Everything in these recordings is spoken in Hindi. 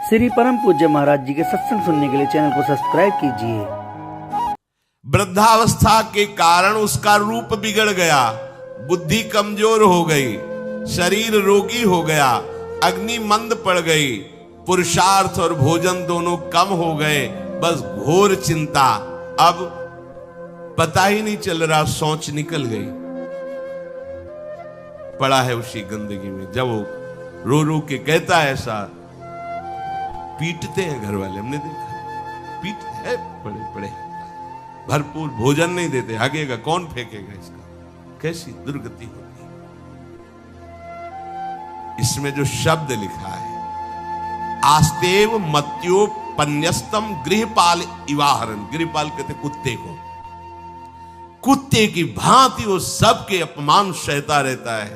श्री परम पूज्य महाराज जी के सत्संग सुनने के लिए चैनल को सब्सक्राइब कीजिए। वृद्धावस्था के कारण उसका रूप बिगड़ गया, बुद्धि कमजोर हो गई, शरीर रोगी हो गया, अग्नि मंद पड़ गई, पुरुषार्थ और भोजन दोनों कम हो गए, बस घोर चिंता। अब पता ही नहीं चल रहा, सोच निकल गई, पड़ा है उसी गंदगी में। जब वो रो रो के कहता है ऐसा, पीटते हैं घर वाले, हमने देखा, पीटते हैं बड़े बड़े, भरपूर भोजन नहीं देते, हगेगा कौन, फेंकेगा इसका, कैसी दुर्गति होगी। इसमें जो शब्द लिखा है, आस्तेव मत्योपन्यस्तम गृहपाल इवाहरन, गृहपाल कहते कुत्ते को, कुत्ते की भांति वो सबके अपमान सहता रहता है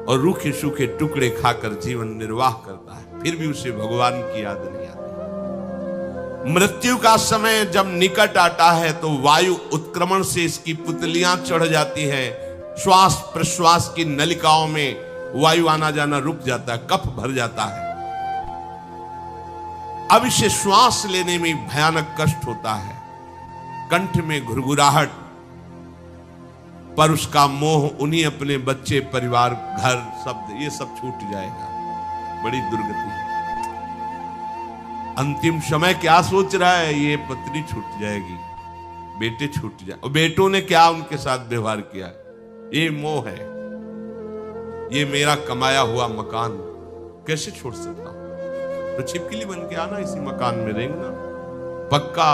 और रूखे सूखे टुकड़े खाकर जीवन निर्वाह करता है, फिर भी उसे भगवान की याद नहीं आती। मृत्यु का समय जब निकट आता है तो वायु उत्क्रमण से इसकी पुतलियां चढ़ जाती है, श्वास प्रश्वास की नलिकाओं में वायु आना जाना रुक जाता है, कफ भर जाता है। अब इसे श्वास लेने में भयानक कष्ट होता है, कंठ में घुरघुराहट, पर उसका मोह उन्हीं अपने बच्चे, परिवार, घर, शब्द, ये सब छूट जाएगा। बड़ी दुर्गति है। अंतिम समय क्या सोच रहा है, ये पत्नी छूट जाएगी, बेटे छूट जाए, और बेटों ने क्या उनके साथ व्यवहार किया, ये मोह है, ये मेरा कमाया हुआ मकान कैसे छोड़ सकता हूं, तो छिपकली बन के आना, इसी मकान में रहेंगे ना। पक्का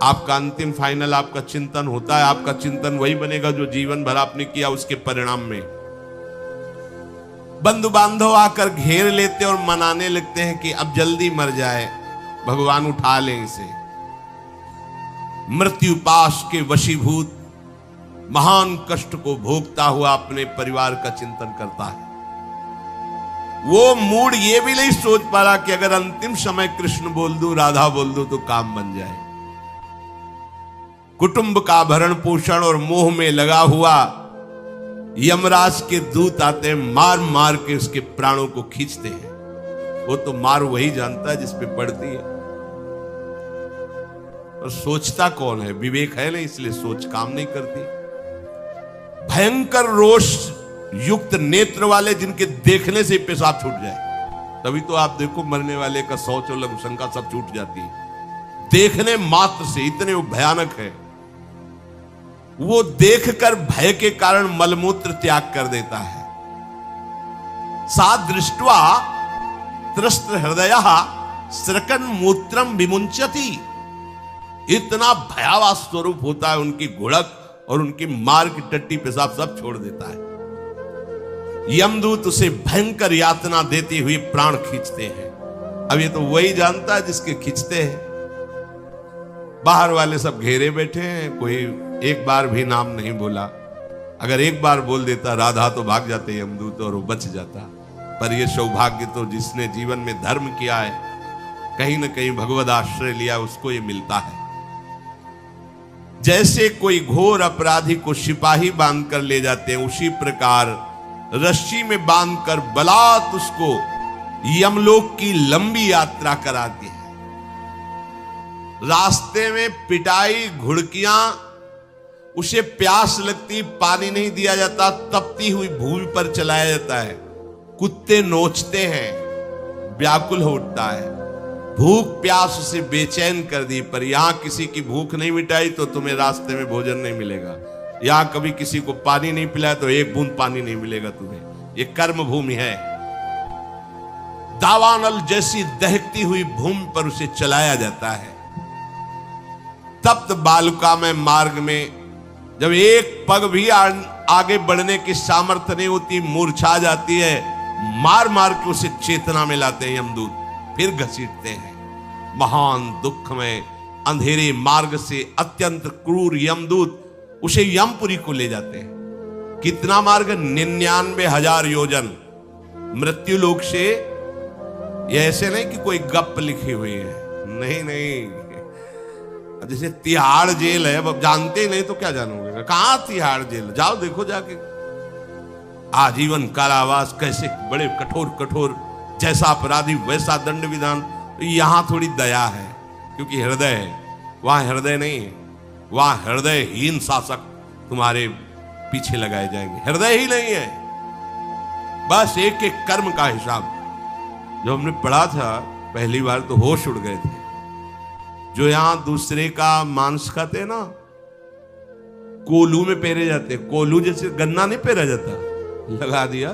आपका अंतिम फाइनल आपका चिंतन होता है, आपका चिंतन वही बनेगा जो जीवन भर आपने किया, उसके परिणाम में बंधु बांधव आकर घेर लेते और मनाने लगते हैं कि अब जल्दी मर जाए, भगवान उठा ले इसे। मृत्यु पाश के वशीभूत महान कष्ट को भोगता हुआ अपने परिवार का चिंतन करता है। वो मूड ये भी नहीं सोच पा रहा कि अगर अंतिम समय कृष्ण बोल दूं, राधा बोल दूं तो काम बन जाए। कुटुंब का भरण पोषण और मोह में लगा हुआ यमराज के दूत आते हैं, मार मार के उसके प्राणों को खींचते हैं। वो तो मार वही जानता है जिस पे पड़ती है, और सोचता कौन है, विवेक है नहीं, इसलिए सोच काम नहीं करती। भयंकर रोष युक्त नेत्र वाले, जिनके देखने से पेशाब छूट जाए, तभी तो आप देखो मरने वाले का शौच और लघुशंका सब छूट जाती है, देखने मात्र से, इतने वो भयानक है। वो देखकर भय के कारण मलमूत्र त्याग कर देता है। सा दृष्ट्वा त्रस्त हृदयः स्रकन मूत्रम विमुंचति, इतना भयावह स्वरूप होता है उनकी घुड़क, और उनकी मार की टट्टी पेशाब सब छोड़ देता है। यमदूत उसे भयंकर यातना देते हुए प्राण खींचते हैं। अब ये तो वही जानता है जिसके खींचते हैं। बाहर वाले सब घेरे बैठे हैं, कोई एक बार भी नाम नहीं बोला। अगर एक बार बोल देता राधा तो भाग जाते यमदूत और वो बच जाता। पर ये सौभाग्य तो जिसने जीवन में धर्म किया है, कहीं ना कहीं भगवद आश्रय लिया, उसको ये मिलता है। जैसे कोई घोर अपराधी को सिपाही बांधकर ले जाते हैं, उसी प्रकार रस्सी में बांधकर बलात् उसको यमलोक की लंबी यात्रा कराते हैं। रास्ते में पिटाई, घुड़कियां, उसे प्यास लगती, पानी नहीं दिया जाता, तपती हुई भूमि पर चलाया जाता है, कुत्ते नोचते हैं, व्याकुल हो उठता है, भूख प्यास उसे बेचैन कर दी। पर यहां किसी की भूख नहीं मिटाई तो तुम्हें रास्ते में भोजन नहीं मिलेगा, यहां कभी किसी को पानी नहीं पिलाया तो एक बूंद पानी नहीं मिलेगा तुम्हें। ये कर्म भूमि है। दावानल जैसी दहकती हुई भूमि पर उसे चलाया जाता है। तप्त बालुका में मार्ग में जब एक पग भी आगे बढ़ने की सामर्थ्य नहीं होती, मूर्छा जाती है, मार मार के उसे चेतना में लाते हैं यमदूत, फिर घसीटते हैं। महान दुख में अंधेरे मार्ग से अत्यंत क्रूर यमदूत उसे यमपुरी को ले जाते हैं। कितना मार्ग, 99,000 योजन मृत्यु लोक से। यह ऐसे नहीं कि कोई गप लिखी हुई है, नहीं नहीं, जैसे तिहाड़ जेल है, अब जानते ही नहीं तो क्या जानोगे, कहां तिहाड़ जेल, जाओ देखो जाके। आजीवन कारावास, कैसे बड़े कठोर कठोर जैसा अपराधी वैसा दंड विधान। तो यहां थोड़ी दया है, क्योंकि हृदय है, वहां हृदय नहीं है। वहां हृदयहीन शासक तुम्हारे पीछे लगाए जाएंगे। हृदय ही नहीं है, बस एक एक कर्म का हिसाब। जो हमने पढ़ा था पहली बार तो होश उड़ गए थे। जो यहां दूसरे का मांस खाते हैं ना, कोलू में पेरे जाते, कोलू जैसे गन्ना नहीं पेरा जाता, लगा दिया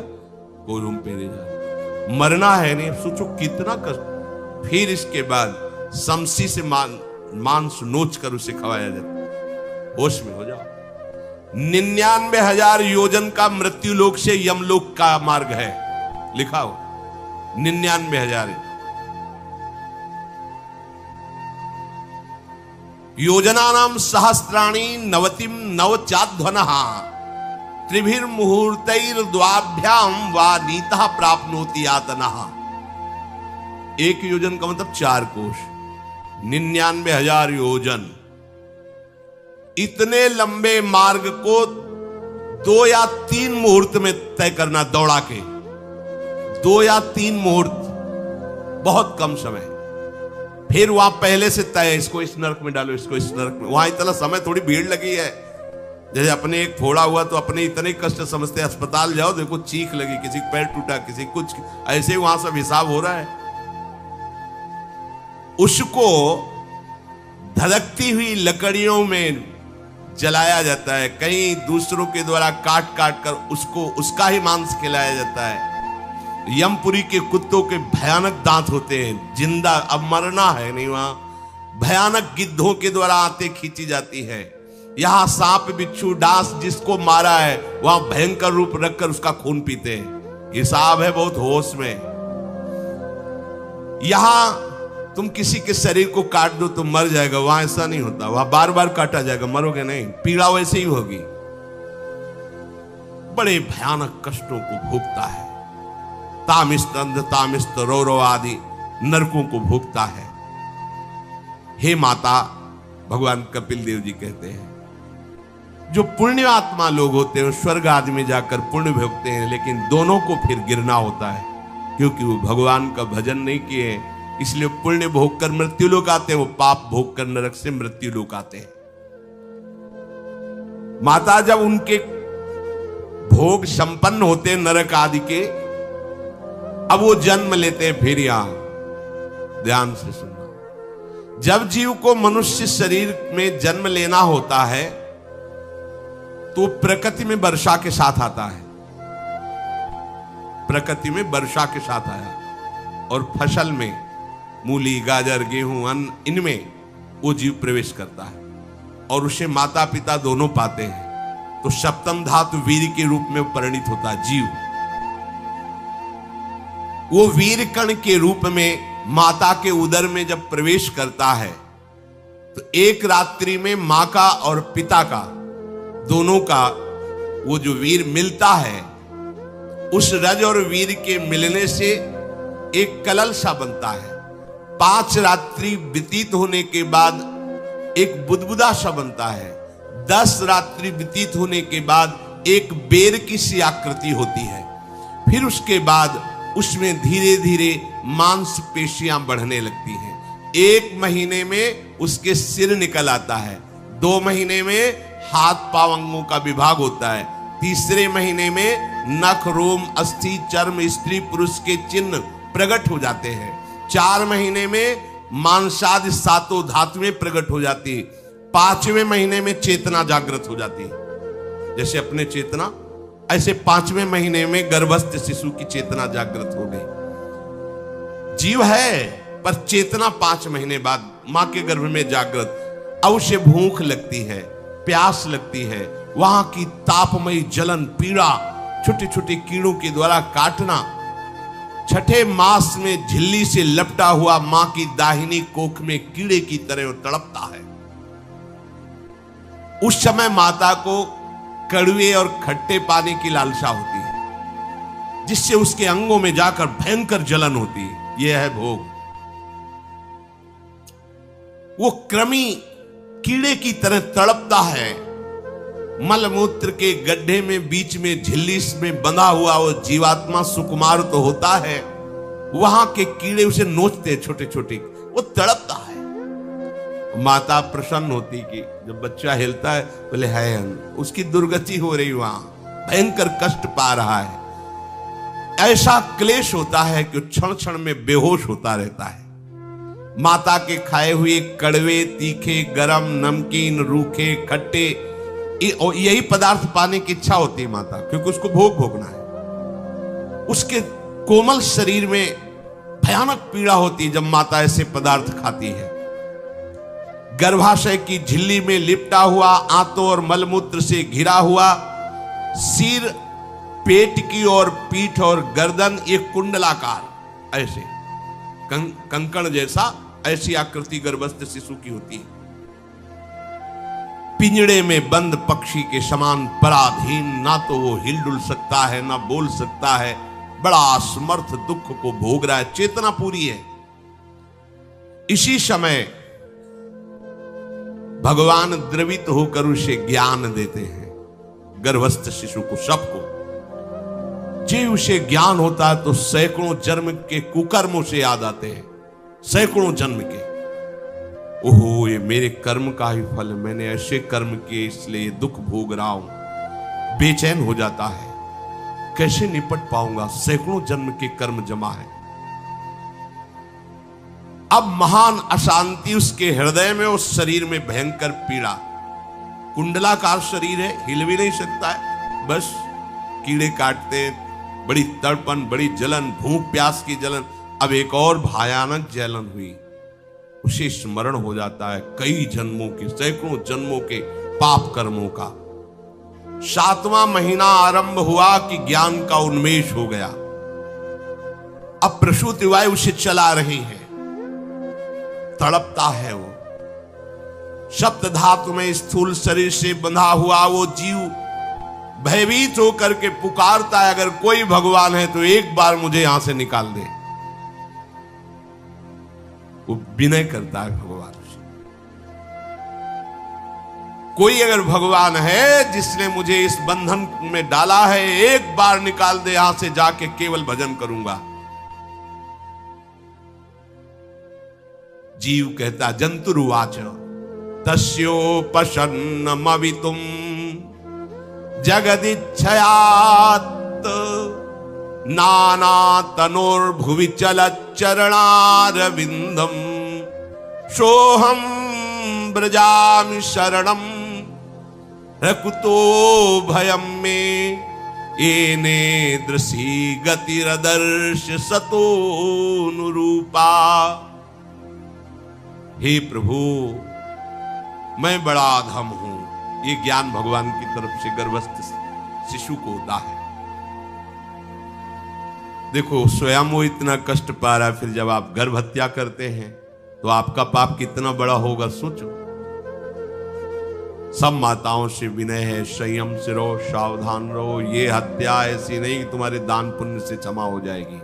कोलू में पेरे जाते। मरना है नहीं, सोचो कितना कष्ट। फिर इसके बाद समसी से मांस नोच कर उसे खवाया जाता। होश में हो जाओ। 99,000 योजन का मृत्यु लोक से यमलोक का मार्ग है, लिखा हो 99,000 योजनानाम सहस्राणी नवतिम नवचाध्वनः त्रिभिर्मुहूर्तैर्द्वाभ्याम वा नीतः प्राप्नोति यातनः। एक योजन का मतलब 4 कोश, 99,000 योजन। इतने लंबे मार्ग को 2 या 3 मुहूर्त में तय करना, दौड़ा के 2 या 3 मुहूर्त, बहुत कम समय। फिर वहां पहले से तय, इसको इस नरक में डालो, इसको इस नरक में। वहां इतना समय, थोड़ी भीड़ लगी है। जैसे अपने एक फोड़ा हुआ तो अपने इतने कष्ट समझते, अस्पताल जाओ देखो चीख लगी, किसी का पैर टूटा, किसी कुछ, ऐसे ही वहां सब हिसाब हो रहा है। उसको धधकती हुई लकड़ियों में जलाया जाता है, कहीं दूसरों के द्वारा काट काट कर उसको उसका ही मांस खिलाया जाता है। यमपुरी के कुत्तों के भयानक दांत होते हैं, जिंदा, अब मरना है नहीं। वहां भयानक गिद्धों के द्वारा आते खींची जाती है। यहां सांप बिच्छू डांस जिसको मारा है, वहां भयंकर रूप रखकर उसका खून पीते हैं। हिसाब है बहुत होश में। यहां तुम किसी के शरीर को काट दो तो मर जाएगा, वहां ऐसा नहीं होता। वहां बार बार काटा जाएगा, मरोगे नहीं, पीड़ा वैसे ही होगी। बड़े भयानक कष्टों को भोगता है। तामिस्त अंध तामिस्त रौरव आदि नरकों को भोगता है। हे माता, भगवान कपिल देव जी कहते हैं, जो पुण्य आत्मा लोग होते हैं स्वर्ग आदि में जाकर पुण्य भोगते हैं, लेकिन दोनों को फिर गिरना होता है, क्योंकि वो भगवान का भजन नहीं किए, इसलिए पुण्य भोग कर मृत्यु लोक आते हैं, वो पाप भोग कर नरक से मृत्यु लोक आते हैं। माता जब उनके भोग संपन्न होते हैं नरक आदि के, अब वो जन्म लेते हैं। फिर यहां ध्यान से सुनना, जब जीव को मनुष्य शरीर में जन्म लेना होता है तो प्रकृति में वर्षा के साथ आता है। प्रकृति में वर्षा के साथ आया और फसल में मूली गाजर गेहूं अन्न, इनमें वो जीव प्रवेश करता है और उसे माता पिता दोनों पाते हैं। तो सप्तम धातु वीर के रूप में परिणित होता है जीव। वो वीर कण के रूप में माता के उदर में जब प्रवेश करता है तो एक रात्रि में मां का और पिता का, दोनों का वो जो वीर मिलता है, उस रज और वीर के मिलने से एक कलल सा बनता है। 5 रात्रि व्यतीत होने के बाद एक बुदबुदा सा बनता है। 10 रात्रि व्यतीत होने के बाद एक बेर की सी आकृति होती है। फिर उसके बाद उसमें धीरे धीरे मांसपेशियां बढ़ने लगती हैं। 1 महीने में उसके सिर निकल आता है। 2 महीने में हाथ पांव अंगों का विभाग होता है। 3 महीने में नख रोम अस्थि चर्म स्त्री पुरुष के चिन्ह प्रकट हो जाते हैं। 4 महीने में मांसादि 7 धातुएं प्रकट हो जाती है। 5वें महीने में चेतना जागृत हो जाती है। जैसे अपने चेतना, ऐसे 5वें महीने में गर्भस्थ शिशु की चेतना जागृत हो गई। जीव है पर चेतना 5 महीने बाद मां के गर्भ में जागृत। अब उसे भूख लगती है, प्यास लगती है, वहां की तापमयी जलन पीड़ा, छोटे छोटे कीड़ों के द्वारा काटना। 6ठे मास में झिल्ली से लपटा हुआ मां की दाहिनी कोख में कीड़े की तरह तड़पता है। उस समय माता को कड़वे और खट्टे पानी की लालसा होती है, जिससे उसके अंगों में जाकर भयंकर जलन होती है। यह है भोग। वो कृमि कीड़े की तरह तड़पता है। मलमूत्र के गड्ढे में बीच में झिल्ली में बंधा हुआ वो जीवात्मा सुकुमार तो होता है, वहां के कीड़े उसे नोचते हैं छोटे छोटे, वो तड़पता है। माता प्रसन्न होती कि जब बच्चा हिलता है बोले है उसकी दुर्गति हो रही, वहां भयंकर कष्ट पा रहा है। ऐसा क्लेश होता है कि क्षण क्षण में बेहोश होता रहता है। माता के खाए हुए कड़वे, तीखे, गरम, नमकीन, रूखे, खट्टे, यही पदार्थ पाने की इच्छा होती है माता, क्योंकि उसको भोग भोगना है। उसके कोमल शरीर में भयानक पीड़ा होती है जब माता ऐसे पदार्थ खाती है। गर्भाशय की झिल्ली में लिपटा हुआ, आंतों और मलमूत्र से घिरा हुआ सिर, पेट की और पीठ और गर्दन ये कुंडलाकार ऐसे कंकण जैसा, ऐसी आकृति गर्भस्थ शिशु की होती है। पिंजड़े में बंद पक्षी के समान पराधीन, ना तो वो हिलडुल सकता है ना बोल सकता है, बड़ा असमर्थ दुख को भोग रहा है, चेतना पूरी है। इसी समय भगवान द्रवित होकर उसे ज्ञान देते हैं, गर्भस्थ शिशु को, सबको। जी उसे ज्ञान होता है तो सैकड़ों जन्म के कुकर्मों से याद आते हैं, सैकड़ों जन्म के। ओहो ये मेरे कर्म का ही फल, मैंने ऐसे कर्म किए इसलिए दुख भोग रहा हूं। बेचैन हो जाता है, कैसे निपट पाऊंगा, सैकड़ों जन्म के कर्म जमा है। अब महान अशांति उसके हृदय में, उस शरीर में भयंकर पीड़ा। कुंडलाकार शरीर है, हिल भी नहीं सकता है, बस कीड़े काटते, बड़ी तड़पन, बड़ी जलन, भूख प्यास की जलन। अब एक और भयानक जलन हुई, उसे स्मरण हो जाता है कई जन्मों के, सैकड़ों जन्मों के पाप कर्मों का। 7वां महीना आरंभ हुआ कि ज्ञान का उन्मेष हो गया। अब प्रसूति वायु उसे चला रही है, तड़पता है वो। सप्त धातु में स्थूल शरीर से बंधा हुआ वो जीव भयभीत होकर के पुकारता है, अगर कोई भगवान है तो एक बार मुझे यहां से निकाल दे। वो विनय करता है भगवान से, कोई अगर भगवान है जिसने मुझे इस बंधन में डाला है, एक बार निकाल दे, यहां से जाके केवल भजन करूंगा। जीव कहता, जंतुरुवाच तस्योपशन्नमवितुम जगदिच्छयात् नाना तनोर्भुवि चलच्चरणारविंदम सोहम ब्रजामि शरणम रकुतो भयम में एने दृशी गतिरदर्श सतोनुरूपा। हे प्रभु मैं बड़ा अधम हूं। ये ज्ञान भगवान की तरफ से गर्भस्थ शिशु को होता है। देखो स्वयं वो इतना कष्ट पा रहा है, फिर जब आप गर्भ हत्या करते हैं तो आपका पाप कितना बड़ा होगा सोचो। सब माताओं से विनय है, संयम से रहो, सावधान रहो। ये हत्या ऐसी नहीं कि तुम्हारे दान पुण्य से क्षमा हो जाएगी।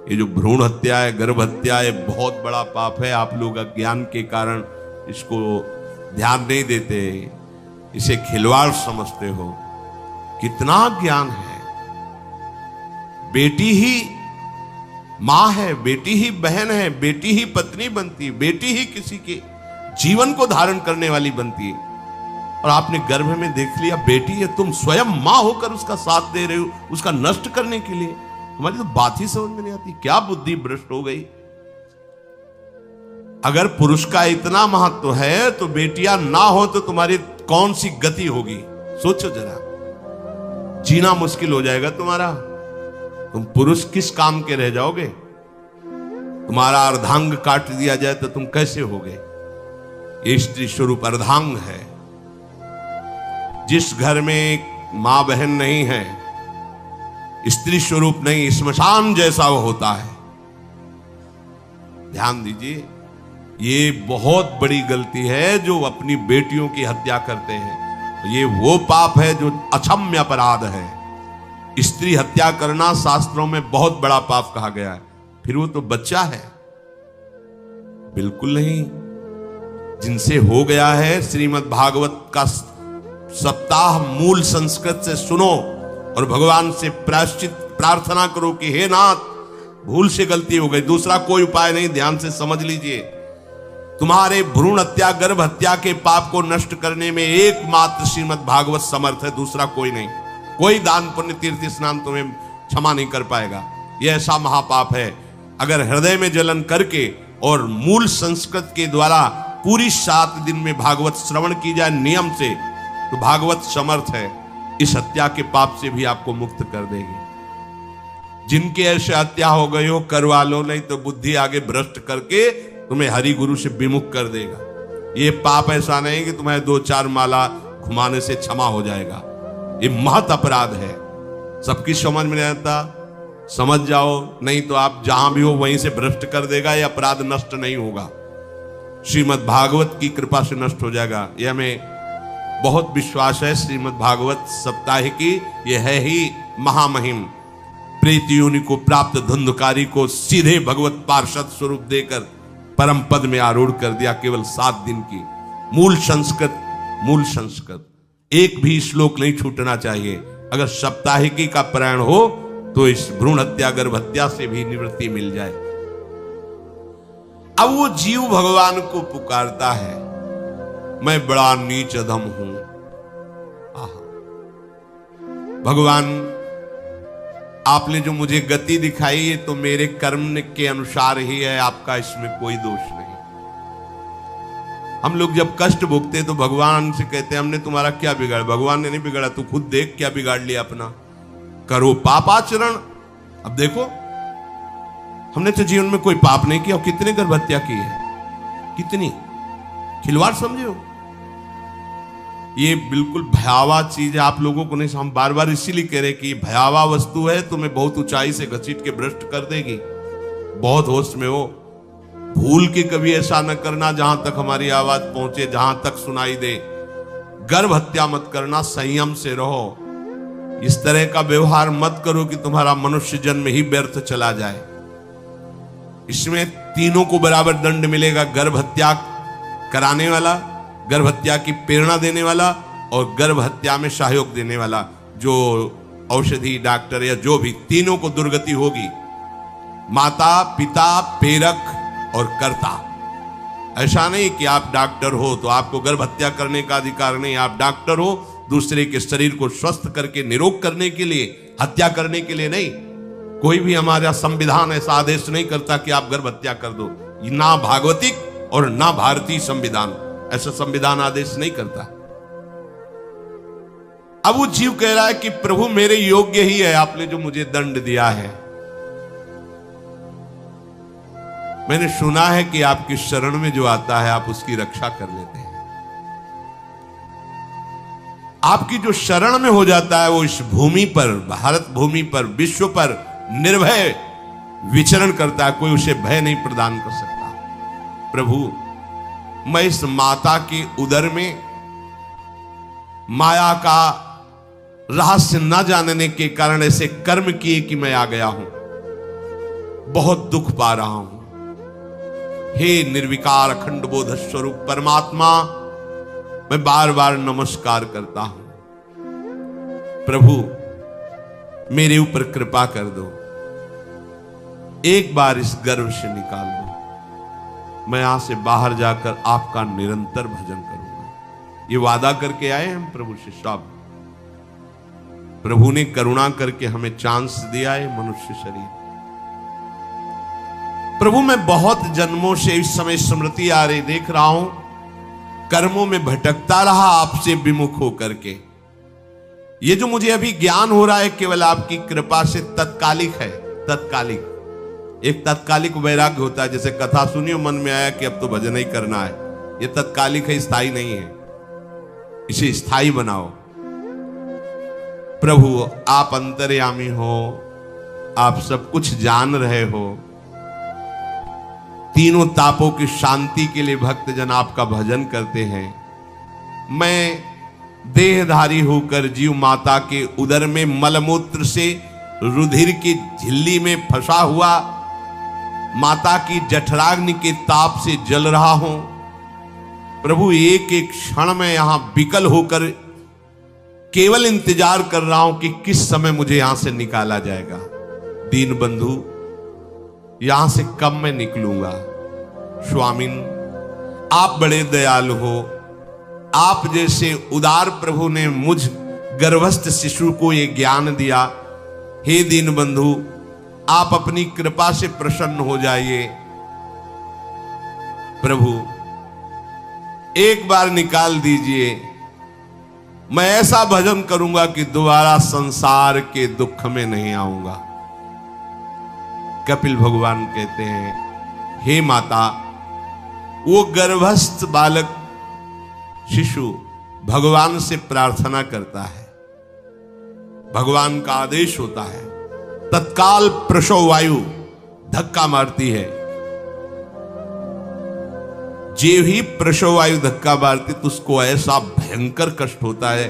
ये जो भ्रूण हत्या है, गर्भ हत्या है, बहुत बड़ा पाप है। आप लोग अज्ञान के कारण इसको ध्यान नहीं देते, इसे खिलवाड़ समझते हो। कितना ज्ञान है। बेटी ही मां है, बेटी ही बहन है, बेटी ही पत्नी बनती है, बेटी ही किसी के जीवन को धारण करने वाली बनती है। और आपने गर्भ में देख लिया बेटी है, तुम स्वयं मां होकर उसका साथ दे रहे हो, उसका नष्ट करने के लिए। तुम्हारी तो बात ही समझ में नहीं आती, क्या बुद्धि भ्रष्ट हो गई। अगर पुरुष का इतना महत्व है तो बेटियां ना हो तो तुम्हारी कौन सी गति होगी, सोचो जरा। जीना मुश्किल हो जाएगा तुम्हारा। तुम पुरुष किस काम के रह जाओगे। तुम्हारा अर्धांग काट दिया जाए तो तुम कैसे होगे। ये स्त्री स्वरूप अर्धांग है। जिस घर में मां बहन नहीं है, स्त्री स्वरूप नहीं, स्मशान जैसा वो होता है। ध्यान दीजिए, ये बहुत बड़ी गलती है जो अपनी बेटियों की हत्या करते हैं। ये वो पाप है जो अक्षम्य अपराध है। स्त्री हत्या करना शास्त्रों में बहुत बड़ा पाप कहा गया है। फिर वो तो बच्चा है, बिल्कुल नहीं। जिनसे हो गया है, श्रीमद् भागवत का सप्ताह मूल संस्कृत से सुनो और भगवान से प्रायश्चित प्रार्थना करो कि हे नाथ भूल से गलती हो गई, दूसरा कोई उपाय नहीं। ध्यान से समझ लीजिए, तुम्हारे भ्रूण हत्या गर्भ हत्या के पाप को नष्ट करने में एकमात्र श्रीमद् भागवत समर्थ है, दूसरा कोई नहीं। कोई दान पुण्य तीर्थ स्नान तुम्हें क्षमा नहीं कर पाएगा। यह ऐसा महापाप है। अगर हृदय में जलन करके और मूल संस्कृत के द्वारा पूरी 7 दिन में भागवत श्रवण की जाए नियम से, तो भागवत समर्थ है, इस हत्या के पाप से भी आपको मुक्त कर देगी। जिनके ऐसे हत्या हो गई हो करवा लो, नहीं तो बुद्धि आगे भ्रष्ट करके तुम्हें हरि गुरु से विमुख कर देगा। ये पाप ऐसा नहीं कि तुम्हें 2-4 माला घुमाने से क्षमा हो जाएगा। ये महत अपराध है। सबकी समझ में नहीं आता, समझ जाओ, नहीं तो आप जहां भी हो वहीं से भ्रष्ट कर देगा। ये अपराध नष्ट नहीं होगा, श्रीमद् भागवत की कृपा से नष्ट हो जाएगा। यह हमें बहुत विश्वास है। श्रीमद् भागवत साप्ताहिकी ये है ही महामहिम। प्रेत योनि को प्राप्त धुंधकारी को सीधे भगवत पार्षद स्वरूप देकर परम पद में आरूढ़ कर दिया, केवल 7 दिन की। मूल संस्कृत एक भी श्लोक नहीं छूटना चाहिए। अगर साप्ताहिकी का पारायण हो तो इस भ्रूण हत्या गर्भ हत्या से भी निवृत्ति मिल जाए। अब वो जीव भगवान को पुकारता है, मैं बड़ा नीच अधम हूं। भगवान, आपने जो मुझे गति दिखाई है तो मेरे कर्म के अनुसार ही है, आपका इसमें कोई दोष नहीं। हम लोग जब कष्ट भोगते तो भगवान से कहते हैं हमने तुम्हारा क्या बिगाड़ा। भगवान ने नहीं बिगाड़ा, तू खुद देख क्या बिगाड़ लिया अपना। करो पापाचरण। अब देखो, हमने तो जीवन में कोई पाप नहीं किया और कितने गर्भ हत्या की है, कितनी खिलवाड़ समझे हो। ये बिल्कुल भयावह चीज है, आप लोगों को नहीं। हम बार बार इसीलिए कह रहे कि भयावह वस्तु है, तुम्हें बहुत ऊंचाई से घसीट के भ्रष्ट कर देगी। बहुत होश में हो, भूल के कभी ऐसा न करना जहां तक हमारी आवाज पहुंचे, जहां तक सुनाई दे। गर्भ हत्या मत करना, संयम से रहो। इस तरह का व्यवहार मत करो कि तुम्हारा मनुष्य जन्म ही व्यर्थ चला जाए। इसमें तीनों को बराबर दंड मिलेगा, गर्भ हत्या कराने वाला, गर्भ हत्या की प्रेरणा देने वाला और गर्भ हत्या में सहयोग देने वाला। जो औषधि डॉक्टर या जो भी, तीनों को दुर्गति होगी। माता पिता प्रेरक और कर्ता। ऐसा नहीं कि आप डॉक्टर हो तो आपको गर्भ हत्या करने का अधिकार नहीं। आप डॉक्टर हो दूसरे के शरीर को स्वस्थ करके निरोग करने के लिए, हत्या करने के लिए नहीं। कोई भी हमारा संविधान ऐसा आदेश नहीं करता कि आप गर्भ हत्या कर दो। ना भागवतिक और ना भारतीय संविधान ऐसा संविधान आदेश नहीं करता। अब वो जीव कह रहा है कि प्रभु मेरे योग्य ही है, आपने जो मुझे दंड दिया है। मैंने सुना है कि आपकी शरण में जो आता है आप उसकी रक्षा कर लेते हैं। आपकी जो शरण में हो जाता है वो इस भूमि पर, भारत भूमि पर, विश्व पर निर्भय विचरण करता है। कोई उसे भय नहीं प्रदान कर सकता। प्रभु, मैं इस माता के उदर में माया का रहस्य न जानने के कारण ऐसे कर्म किए कि मैं आ गया हूं। बहुत दुख पा रहा हूं। हे निर्विकार अखंड बोध स्वरूप परमात्मा, मैं बार बार नमस्कार करता हूं। प्रभु, मेरे ऊपर कृपा कर दो, एक बार इस गर्भ से निकाल दो। मैं यहां से बाहर जाकर आपका निरंतर भजन करूंगा। ये वादा करके आए हम प्रभु से सब। प्रभु ने करुणा करके हमें चांस दिया है मनुष्य शरीर। प्रभु, मैं बहुत जन्मों से इस समय स्मृति आ रही देख रहा हूं, कर्मों में भटकता रहा आपसे विमुख होकर के। ये जो मुझे अभी ज्ञान हो रहा है केवल आपकी कृपा से तत्कालिक है। तत्कालिक, एक तत्कालिक वैराग्य होता है। जैसे कथा सुनियो, मन में आया कि अब तो भजन ही करना है। ये तत्कालिक है, स्थायी नहीं है। इसे स्थायी बनाओ। प्रभु, आप अंतर्यामी हो, आप सब कुछ जान रहे हो। तीनों तापों की शांति के लिए भक्तजन आपका भजन करते हैं। मैं देहधारी होकर जीव माता के उदर में मलमूत्र से रुधिर की झिल्ली में फंसा हुआ माता की जठराग्नि के ताप से जल रहा हूं। प्रभु, एक एक क्षण में यहां विकल होकर केवल इंतजार कर रहा हूं कि किस समय मुझे यहां से निकाला जाएगा। दीन बंधु, यहां से कब मैं निकलूंगा। स्वामिन, आप बड़े दयालु हो। आप जैसे उदार प्रभु ने मुझ गर्भस्थ शिशु को ये ज्ञान दिया। हे दीन बंधु, आप अपनी कृपा से प्रसन्न हो जाइए। प्रभु, एक बार निकाल दीजिए। मैं ऐसा भजन करूंगा कि दोबारा संसार के दुख में नहीं आऊंगा। कपिल भगवान कहते हैं, हे माता, वो गर्भस्थ बालक शिशु भगवान से प्रार्थना करता है। भगवान का आदेश होता है, तत्काल प्रसव वायु धक्का मारती है। जे ही प्रसव वायु धक्का मारती तो उसको ऐसा भयंकर कष्ट होता है,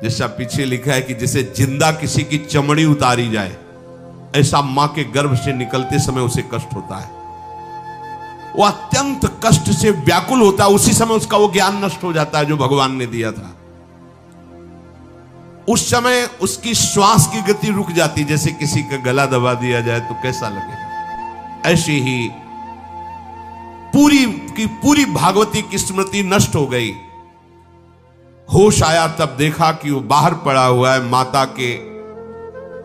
जैसा पीछे लिखा है कि जैसे जिंदा किसी की चमड़ी उतारी जाए, ऐसा मां के गर्भ से निकलते समय उसे कष्ट होता है। वो अत्यंत कष्ट से व्याकुल होता है। उसी समय उसका वो ज्ञान नष्ट हो जाता है जो भगवान ने दिया था। उस समय उसकी श्वास की गति रुक जाती, जैसे किसी का गला दबा दिया जाए तो कैसा लगेगा। ऐसे ही पूरी की पूरी भागवती की स्मृति नष्ट हो गई। होश आया तब देखा कि वो बाहर पड़ा हुआ है, माता के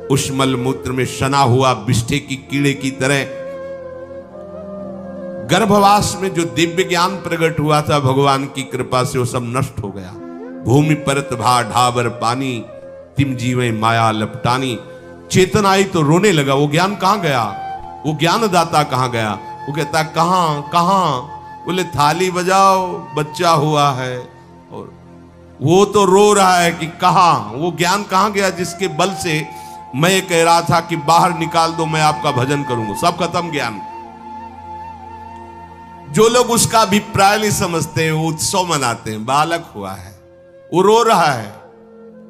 उस मलमूत्र में सना हुआ बिष्ठे की कीड़े की तरह। गर्भवास में जो दिव्य ज्ञान प्रकट हुआ था भगवान की कृपा से, वो सब नष्ट हो गया। भूमि परत भा ढाबर पानी, तिम जीवे माया लपटानी। चेतन आई तो रोने लगा। वो ज्ञान कहां गया? वो ज्ञानदाता कहां गया? वो कहता कहां कहां? बोले थाली बजाओ, बच्चा हुआ है। और वो तो रो रहा है कि कहां, वो ज्ञान कहां गया जिसके बल से मैं कह रहा था कि बाहर निकाल दो, मैं आपका भजन करूंगा। सब खत्म ज्ञान। जो लोग उसका अभिप्राय नहीं समझते, वो उत्सव मनाते हैं। बालक हुआ है, वो रो रहा है,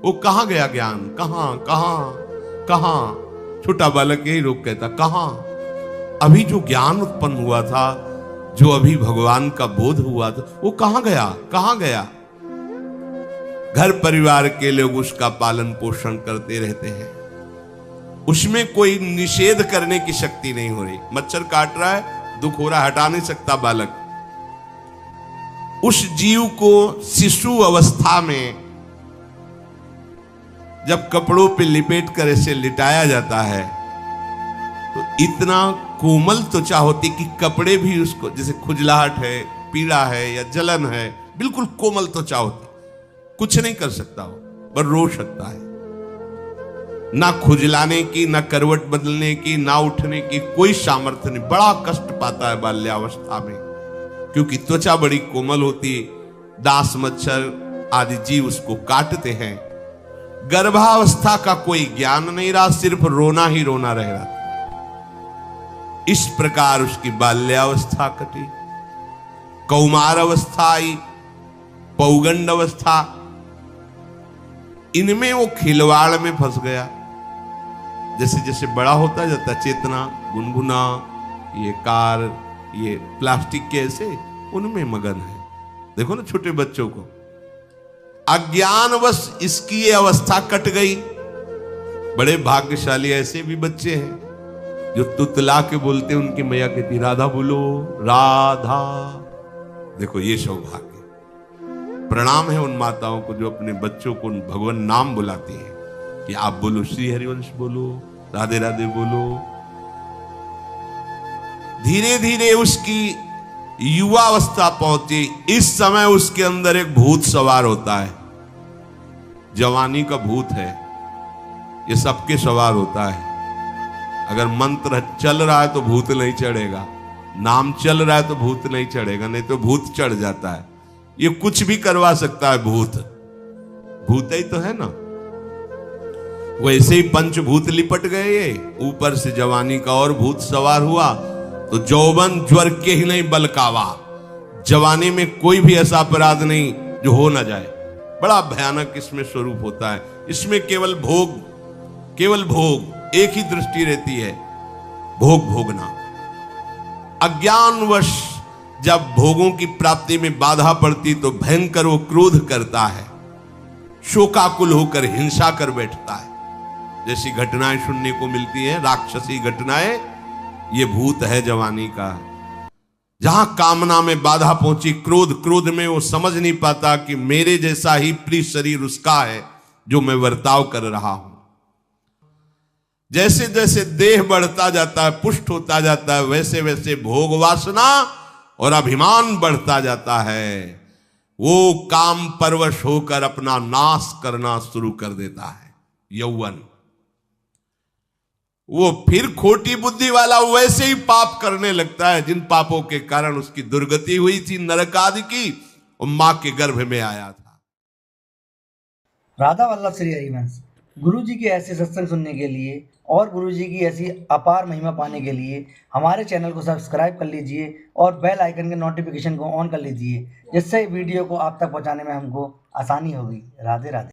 वो कहां गया ज्ञान? कहां कहां कहां? छोटा बालक यही रोक कहता, कहां? अभी जो ज्ञान उत्पन्न हुआ था, जो अभी भगवान का बोध हुआ था, वो कहां गया? कहां गया? घर परिवार के लोग उसका पालन पोषण करते रहते हैं। उसमें कोई निषेध करने की शक्ति नहीं हो रही। मच्छर काट रहा है, दुख हो रहा है, हटा नहीं सकता बालक। उस जीव को शिशु अवस्था में जब कपड़ों पे लिपेट कर ऐसे लिटाया जाता है तो इतना कोमल त्वचा होती कि कपड़े भी उसको, जैसे खुजलाहट है, पीड़ा है या जलन है, बिल्कुल कोमल त्वचा होती, कुछ नहीं कर सकता हो, पर रो सकता है। ना खुजलाने की, ना करवट बदलने की, ना उठने की कोई सामर्थ्य नहीं। बड़ा कष्ट पाता है बाल्यावस्था में, क्योंकि त्वचा बड़ी कोमल होती है। दास मच्छर आदि जीव उसको काटते हैं। गर्भावस्था का कोई ज्ञान नहीं रहा, सिर्फ रोना ही रोना रह रहा। इस प्रकार उसकी बाल्यावस्था कटी, कौमार अवस्था आई, पौगंड अवस्था, इनमें वो खिलवाड़ में फंस गया। जैसे जैसे बड़ा होता जाता, चेतना, गुनगुना, ये कार, ये प्लास्टिक के ऐसे उनमें मगन है। देखो ना छोटे बच्चों को, अज्ञानवश इसकी ये अवस्था कट गई। बड़े भाग्यशाली ऐसे भी बच्चे हैं जो तुतला के बोलते, उनकी मैया कहती राधा बोलो, राधा। देखो ये सौभाग्य। प्रणाम है उन माताओं को जो अपने बच्चों को भगवान नाम बुलाती है कि आप बोलो, श्री हरिवंश बोलो, राधे राधे बोलो। धीरे धीरे उसकी युवा अवस्था पहुंची। इस समय उसके अंदर एक भूत सवार होता है। जवानी का भूत है, ये सबके सवार होता है। अगर मंत्र चल रहा है तो भूत नहीं चढ़ेगा, नाम चल रहा है तो भूत नहीं चढ़ेगा, नहीं तो भूत चढ़ जाता है। ये कुछ भी करवा सकता है भूत, भूत ही तो है ना। वैसे ही पंचभूत लिपट गए, ये ऊपर से जवानी का और भूत सवार हुआ तो जौवन ज्वर के ही नहीं बलकावा। जवानी में कोई भी ऐसा अपराध नहीं जो हो ना जाए। बड़ा भयानक इसमें स्वरूप होता है। इसमें केवल भोग, केवल भोग, एक ही दृष्टि रहती है, भोग भोगना। अज्ञानवश जब भोगों की प्राप्ति में बाधा पड़ती तो भयंकर वो क्रोध करता है, शोकाकुल होकर हिंसा कर बैठता है। जैसी घटनाएं सुनने को मिलती हैं, राक्षसी घटनाएं, ये भूत है जवानी का। जहां कामना में बाधा पहुंची, क्रोध में वो समझ नहीं पाता कि मेरे जैसा ही प्रिय शरीर उसका है जो मैं वर्ताव कर रहा हूं। जैसे जैसे देह बढ़ता जाता है, पुष्ट होता जाता है, वैसे वैसे भोग वासना और अभिमान बढ़ता जाता है। वो काम परवश होकर अपना नाश करना शुरू कर देता है। यौवन, वो फिर खोटी बुद्धि वाला वैसे ही पाप करने लगता है जिन पापों के कारण उसकी दुर्गति हुई थी, नरक आदि की, और मां के गर्भ में आया था। राधा वल्लभ श्री हरिवंश। गुरु जी के ऐसे सत्संग सुनने के लिए और गुरु जी की ऐसी अपार महिमा पाने के लिए हमारे चैनल को सब्सक्राइब कर लीजिए और बेल आइकन के नोटिफिकेशन को ऑन कर लीजिए, जिससे वीडियो को आप तक पहुंचाने में हमको आसानी होगी। राधे राधे।